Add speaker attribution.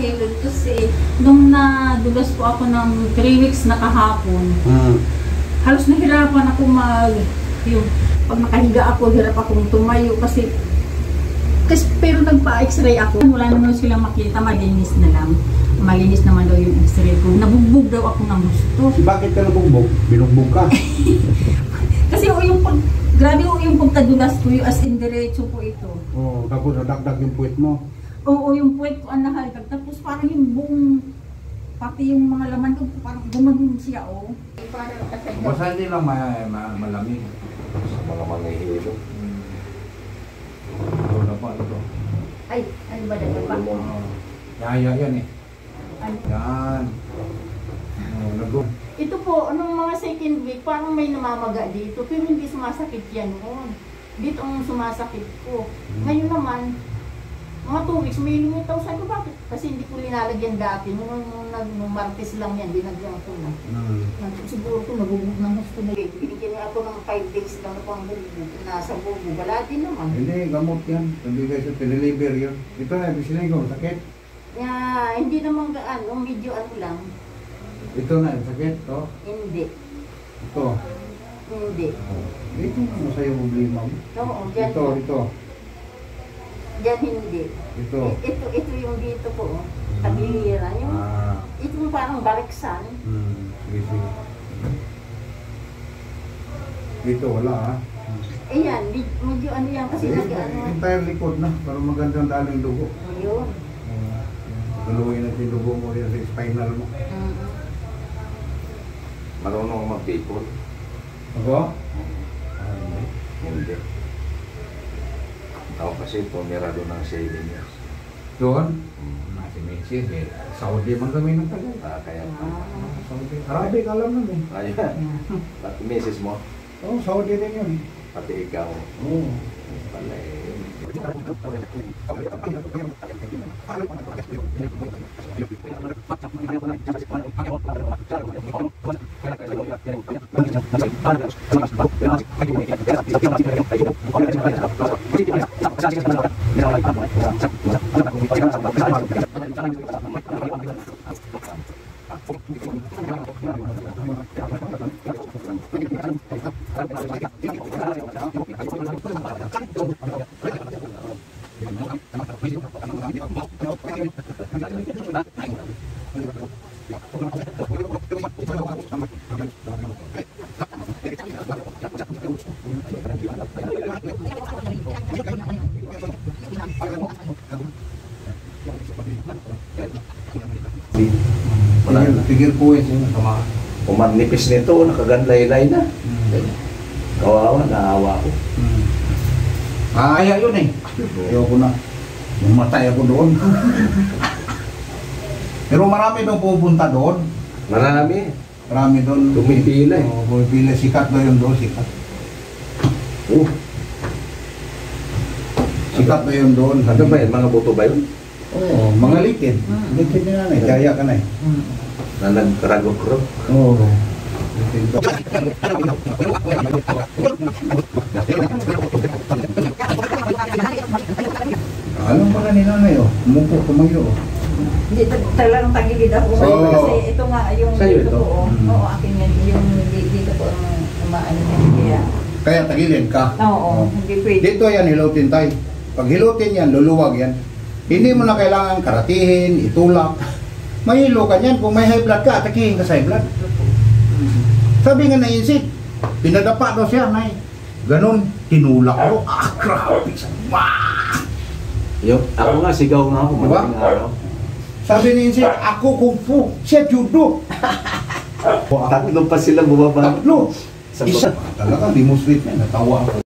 Speaker 1: mahilod kasi nung nadulas po ako ng 3 weeks na kahapon, halos nahirapan ako yung pag nakahiga ako, hirap akong tumayo kasi pero nagpa-x-ray ako. Wala naman silang makita, malinis na lang. Malinis naman daw yung x-ray ko. Nabugbog daw ako ng gusto.
Speaker 2: Bakit ka nabugbog? Binugbog ka?
Speaker 1: Kasi grabe yung pagkadulas ko, yung as in diretso po ito.
Speaker 2: Oo, tapos nadagdag yung puwet mo.
Speaker 1: Oo, yung puwet ko ang nahalagag. Tapos parang yung buong, pati yung mga laman ko, parang gumagong siya, oh.
Speaker 2: Basta hindi lang malamig.
Speaker 3: Sa mga manghihilo.
Speaker 2: Ito na pa, ito.
Speaker 1: Ay, ano ba dito pa?
Speaker 2: Yaya yan eh.
Speaker 1: Ay.
Speaker 2: Yan. Nagod.
Speaker 1: Ito po, nung mga second week, parang may namamaga dito, pero hindi sumasakit yan noon. Dito ang sumasakit ko. Ngayon naman, mga 2 weeks, may lumitaw. Sabi ko, bakit? Kasi hindi ko linalagyan dati. Nung Martes lang yan, dinagyan ko na. Siguro ko nabubog ng gusto na. Binigyan niya ako ng 5 days lang ako ang bubog. Nasa bubog. Wala din naman.
Speaker 2: Hindi, gamot yan. Nabigay sa piniliver yun. Ito na, bisinigo, sakit.
Speaker 1: Hindi naman gaano, medyo ano lang.
Speaker 2: Ito na, sakit, to.
Speaker 1: Hindi.
Speaker 2: Ito.
Speaker 1: Hindi.
Speaker 2: Ito na sa'yo problema mo.
Speaker 1: Oo, dyan.
Speaker 2: Ito.
Speaker 1: Diyan hindi.
Speaker 2: Ito.
Speaker 1: Ito yung dito po. Tagiliran. Ito yung parang baliksan.
Speaker 2: Sige. Dito wala ha.
Speaker 1: Ayan, medyo ano yan kasi nag-ano.
Speaker 2: Entire likod na, para magandang daling dugo.
Speaker 1: Ayun.
Speaker 2: Galuhin natin yung dugo mo rin sa spinal mo.
Speaker 3: Marunong mag-people?
Speaker 2: Ako?
Speaker 3: Hindi. Ako kasi pumira doon ng 7 years.
Speaker 2: Doon? Si Mrs. eh. Saudi man kami ng tagal.
Speaker 3: Kaya
Speaker 2: Saudi. Arabic alam nun eh.
Speaker 3: Ayan. Pati misis mo?
Speaker 2: Oo, Saudi din yun.
Speaker 3: Pati ikaw?
Speaker 2: Oo.
Speaker 3: Pala eh.
Speaker 2: Tigil po eh.
Speaker 3: Kumanipis nito, nakaganlay-lay na. Kawawa, naawa ko.
Speaker 2: Kaya yun eh. Ayoko na. Mamatay ako doon. Pero marami doon pupunta doon.
Speaker 3: Marami.
Speaker 2: Marami doon.
Speaker 3: Pumipila eh.
Speaker 2: Pumipila. Sikat na yun doon. Sikat. Sikat na yun doon.
Speaker 3: Ano ba yun? Mga buto ba yun?
Speaker 2: Oo, mga likid. Likid nila na eh. Kaya ka na eh.
Speaker 3: Na nagkaragok-rog.
Speaker 2: Oo. Alam mo na ni nanay oh. Umupo, tumayo oh.
Speaker 1: Hindi, talagang tagilid ako. Kasi ito nga, yung
Speaker 3: sa'yo
Speaker 1: dito
Speaker 3: ito?
Speaker 1: po. Oo, akin yan. Yung dito po ang umaano niya.
Speaker 2: Kaya tagilid ka?
Speaker 1: Oo, hindi pwede.
Speaker 2: Dito yan, hilutin tayo. Pag hilutin yan, luluwag yan. Hindi mo na kailangan karatihin, itulak. Mahilo ka yan. Kung may high blood ka, atakihin ka sa high blood. Sabi nga na insik, pinadapa daw siya, nay. Ganon, tinulak ko. Grabe sa
Speaker 3: Ako nga, sigaw nga ako.
Speaker 2: Diba?
Speaker 3: Araw.
Speaker 2: Sabi ni insik, ako kung fu, siya judo.
Speaker 3: Tatlo pa sila bumaba.
Speaker 2: Tatlo. Isa. Talaga, di mo sweet na, natawa ako.